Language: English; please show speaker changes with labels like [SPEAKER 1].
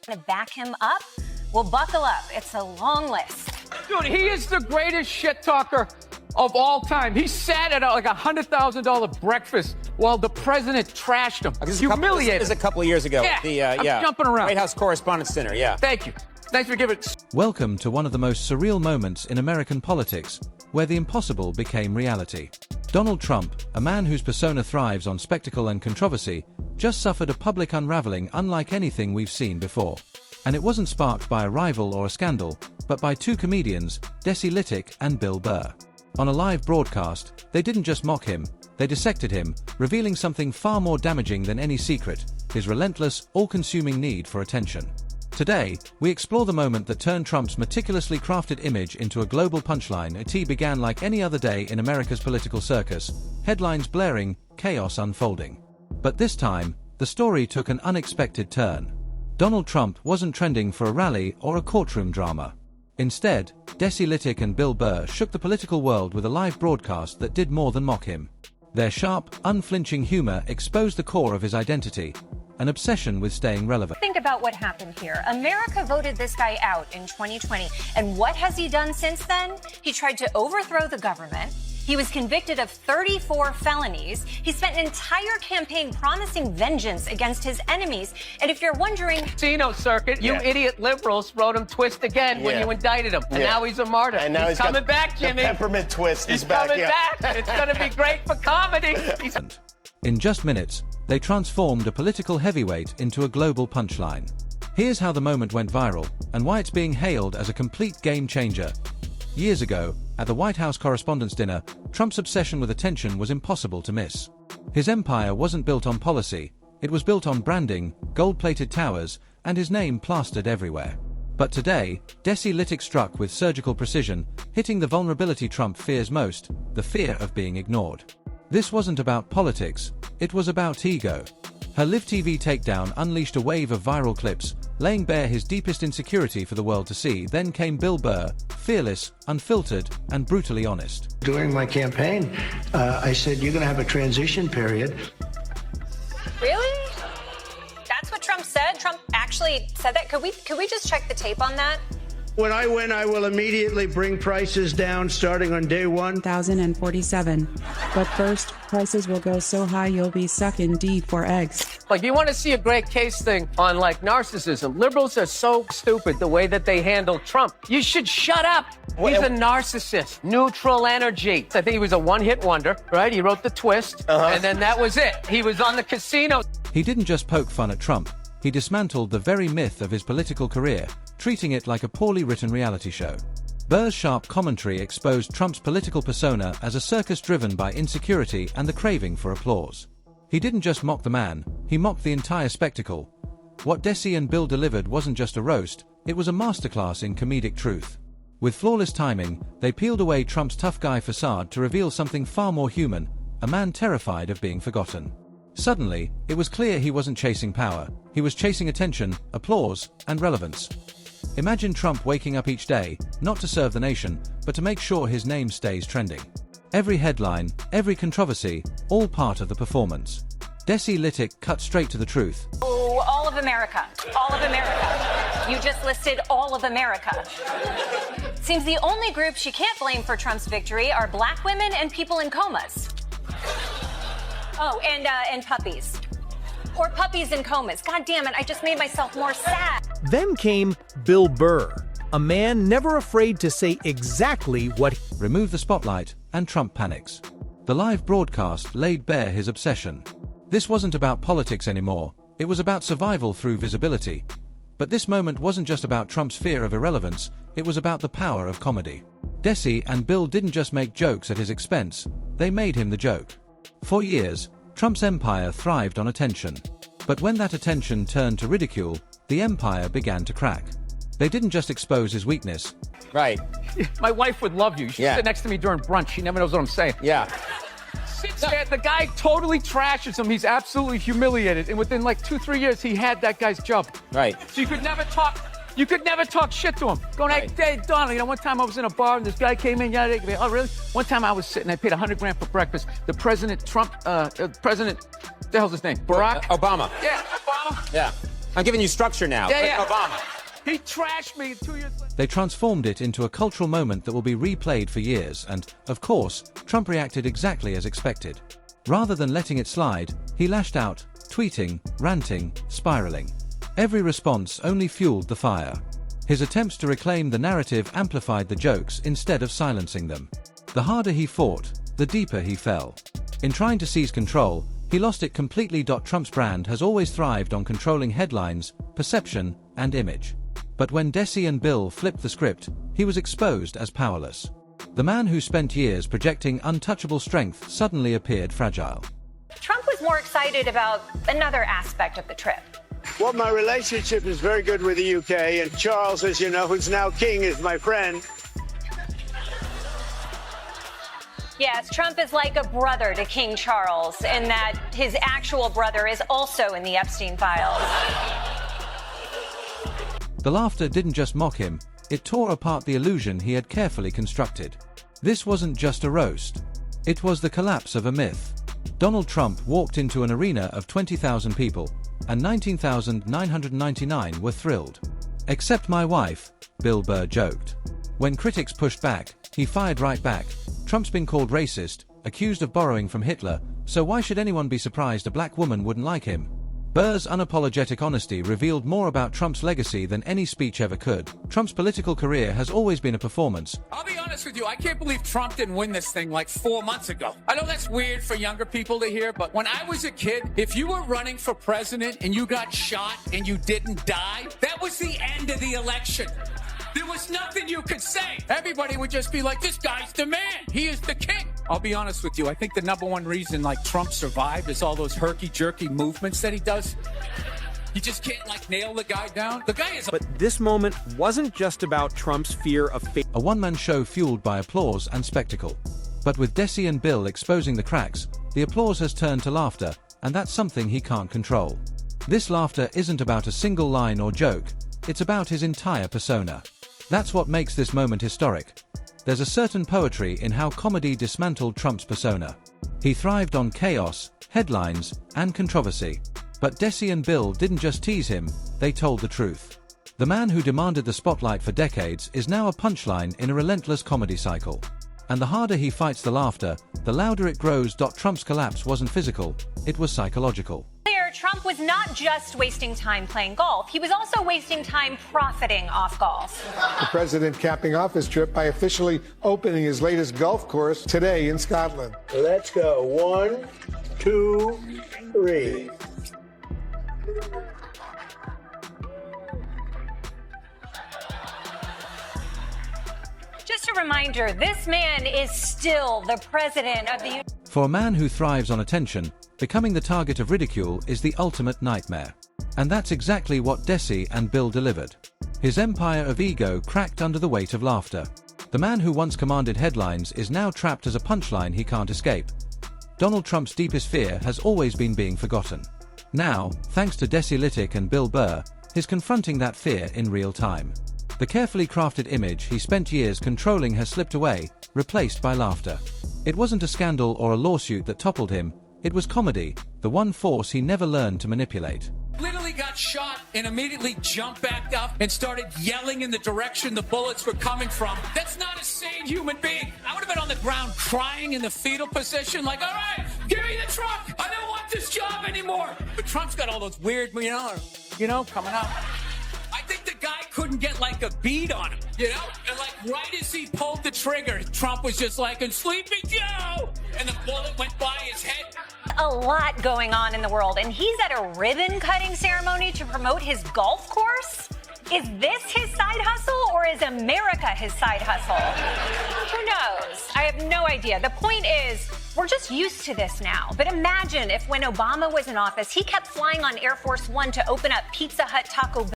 [SPEAKER 1] To back him up? Well, buckle up. It's a long list.
[SPEAKER 2] Dude, he is the greatest shit talker of all time. He sat at like $100,000 breakfast while the president trashed him. Humiliated.
[SPEAKER 3] This is a couple of years ago.
[SPEAKER 2] Yeah, I'm jumping around.
[SPEAKER 3] White House Correspondents' Dinner, yeah.
[SPEAKER 2] Thank you. Thanks for giving it.
[SPEAKER 4] Welcome to one of the most surreal moments in American politics, where the impossible became reality. Donald Trump, a man whose persona thrives on spectacle and controversy, just suffered a public unraveling unlike anything we've seen before. And it wasn't sparked by a rival or a scandal, but by two comedians, Desi Lydic and Bill Burr. On a live broadcast, they didn't just mock him, they dissected him, revealing something far more damaging than any secret: his relentless, all-consuming need for attention. Today, we explore the moment that turned Trump's meticulously crafted image into a global punchline. It began like any other day in America's political circus, headlines blaring, chaos unfolding. But this time, the story took an unexpected turn. Donald Trump wasn't trending for a rally or a courtroom drama. Instead, Desi Lydic and Bill Burr shook the political world with a live broadcast that did more than mock him. Their sharp, unflinching humor exposed the core of his identity, an obsession with staying relevant.
[SPEAKER 1] Think about what happened here. America voted this guy out in 2020. And what has he done since then? He tried to overthrow the government. He was convicted of 34 felonies. He spent an entire campaign promising vengeance against his enemies. And if you're wondering...
[SPEAKER 2] Casino circuit, you idiot liberals wrote him twist again when you indicted him. And now he's a martyr.
[SPEAKER 5] And now he's
[SPEAKER 2] coming back, Jimmy.
[SPEAKER 5] The peppermint twist
[SPEAKER 2] he's
[SPEAKER 5] is back.
[SPEAKER 2] Coming back. It's going to be great for comedy.
[SPEAKER 4] In just minutes, they transformed a political heavyweight into a global punchline. Here's how the moment went viral, and why it's being hailed as a complete game changer. Years ago, at the White House Correspondents' Dinner, Trump's obsession with attention was impossible to miss. His empire wasn't built on policy, it was built on branding, gold-plated towers, and his name plastered everywhere. But today, Desi Lydic struck with surgical precision, hitting the vulnerability Trump fears most: the fear of being ignored. This wasn't about politics, it was about ego. Her live TV takedown unleashed a wave of viral clips, laying bare his deepest insecurity for the world to see. Then came Bill Burr, fearless, unfiltered, and brutally honest.
[SPEAKER 6] During my campaign, I said, you're going to have a transition period.
[SPEAKER 1] Really? That's what Trump said? Trump actually said that? Could we just check the tape on that?
[SPEAKER 6] When I win, I will immediately bring prices down starting on day
[SPEAKER 7] 1,047. But first, prices will go so high you'll be sucking deep for eggs.
[SPEAKER 2] Like, you want to see a great case thing on, like, narcissism. Liberals are so stupid the way that they handle Trump. You should shut up. He's a narcissist. Neutral energy. I think he was a one-hit wonder, right? He wrote the twist, and then that was it. He was on the casino.
[SPEAKER 4] He didn't just poke fun at Trump, he dismantled the very myth of his political career, treating it like a poorly written reality show. Burr's sharp commentary exposed Trump's political persona as a circus driven by insecurity and the craving for applause. He didn't just mock the man, he mocked the entire spectacle. What Desi and Bill delivered wasn't just a roast, it was a masterclass in comedic truth. With flawless timing, they peeled away Trump's tough guy facade to reveal something far more human, a man terrified of being forgotten. Suddenly, it was clear he wasn't chasing power, he was chasing attention, applause, and relevance. Imagine Trump waking up each day, not to serve the nation, but to make sure his name stays trending. Every headline, every controversy, all part of the performance. Desi Lydic cut straight to the truth.
[SPEAKER 1] Oh, all of America. All of America. You just listed all of America. Seems the only group she can't blame for Trump's victory are black women and people in comas. Oh, and puppies. Or puppies in comas. God damn it, I just made myself more sad.
[SPEAKER 8] Then came Bill Burr, a man never afraid to say exactly what he...
[SPEAKER 4] Remove the spotlight, and Trump panics. The live broadcast laid bare his obsession. This wasn't about politics anymore, it was about survival through visibility. But this moment wasn't just about Trump's fear of irrelevance, it was about the power of comedy. Desi and Bill didn't just make jokes at his expense, they made him the joke. For years, Trump's empire thrived on attention. But when that attention turned to ridicule, the empire began to crack. They didn't just expose his weakness.
[SPEAKER 3] Right.
[SPEAKER 2] My wife would love you. She sit next to me during brunch. She never knows what I'm saying.
[SPEAKER 3] Yeah.
[SPEAKER 2] Sits there, the guy totally trashes him. He's absolutely humiliated. And within like 2-3 years, he had that guy's job.
[SPEAKER 3] Right.
[SPEAKER 2] So you could never talk shit to him. Going, hey, Donald, one time I was in a bar and this guy came in. Oh, really? One time I was sitting, I paid $100,000 for breakfast. The President Trump, the hell's his name? Barack
[SPEAKER 3] Obama.
[SPEAKER 2] Yeah, Obama.
[SPEAKER 3] Yeah. I'm giving you structure now.
[SPEAKER 2] Yeah.
[SPEAKER 3] Obama.
[SPEAKER 2] He trashed me 2 years later.
[SPEAKER 4] They transformed it into a cultural moment that will be replayed for years, and, of course, Trump reacted exactly as expected. Rather than letting it slide, he lashed out, tweeting, ranting, spiraling. Every response only fueled the fire. His attempts to reclaim the narrative amplified the jokes instead of silencing them. The harder he fought, the deeper he fell. In trying to seize control, he lost it completely. Trump's brand has always thrived on controlling headlines, perception, and image. But when Desi and Bill flipped the script, he was exposed as powerless. The man who spent years projecting untouchable strength suddenly appeared fragile.
[SPEAKER 1] Trump was more excited about another aspect of the trip.
[SPEAKER 6] Well, my relationship is very good with the UK, and Charles, as you know, who's now king, is my friend.
[SPEAKER 1] Yes, Trump is like a brother to King Charles in that his actual brother is also in the Epstein files.
[SPEAKER 4] The laughter didn't just mock him, it tore apart the illusion he had carefully constructed. This wasn't just a roast. It was the collapse of a myth. Donald Trump walked into an arena of 20,000 people, and 19,999 were thrilled. Except my wife, Bill Burr joked. When critics pushed back, he fired right back. Trump's been called racist, accused of borrowing from Hitler, so why should anyone be surprised a black woman wouldn't like him? Burr's unapologetic honesty revealed more about Trump's legacy than any speech ever could. Trump's political career has always been a performance.
[SPEAKER 5] I'll be honest with you, I can't believe Trump didn't win this thing like 4 months ago. I know that's weird for younger people to hear, but when I was a kid, if you were running for president and you got shot and you didn't die, that was the end of the election. There was nothing you could say. Everybody would just be like, this guy's the man. He is the king. I'll be honest with you. I think the number one reason Trump survived is all those herky-jerky movements that he does. You just can't nail the guy down. The guy is
[SPEAKER 8] But this moment wasn't just about Trump's fear of fate.
[SPEAKER 4] A one-man show fueled by applause and spectacle. But with Desi and Bill exposing the cracks, the applause has turned to laughter, and that's something he can't control. This laughter isn't about a single line or joke, it's about his entire persona. That's what makes this moment historic. There's a certain poetry in how comedy dismantled Trump's persona. He thrived on chaos, headlines, and controversy. But Desi and Bill didn't just tease him, they told the truth. The man who demanded the spotlight for decades is now a punchline in a relentless comedy cycle. And the harder he fights the laughter, the louder it grows. Trump's collapse wasn't physical, it was psychological.
[SPEAKER 1] Trump was not just wasting time playing golf, he was also wasting time profiting off golf.
[SPEAKER 9] The president capping off his trip by officially opening his latest golf course today in Scotland.
[SPEAKER 6] Let's go. 1, 2, 3.
[SPEAKER 1] Just a reminder, this man is still the president of the
[SPEAKER 4] For a man who thrives on attention, becoming the target of ridicule is the ultimate nightmare. And that's exactly what Desi and Bill delivered. His empire of ego cracked under the weight of laughter. The man who once commanded headlines is now trapped as a punchline he can't escape. Donald Trump's deepest fear has always been being forgotten. Now, thanks to Desi Lydic and Bill Burr, he's confronting that fear in real time. The carefully crafted image he spent years controlling has slipped away, replaced by laughter. It wasn't a scandal or a lawsuit that toppled him, it was comedy, the one force he never learned to manipulate.
[SPEAKER 5] literally got shot and immediately jumped back up and started yelling in the direction the bullets were coming from. That's not a sane human being. I would have been on the ground crying in the fetal position like, all right, give me the truck. I don't want this job anymore. But Trump's got all those weird, coming out. I think the guy couldn't get like a bead on him, And like right as he pulled the trigger, Trump was just like, and Sleepy Joe! And the bullet went by his head.
[SPEAKER 1] A lot going on in the world, and he's at a ribbon-cutting ceremony to promote his golf course? Is this his side hustle, or is America his side hustle? Who knows? I have no idea. The point is, we're just used to this now. But imagine if when Obama was in office, he kept flying on Air Force One to open up Pizza Hut, Taco Bell.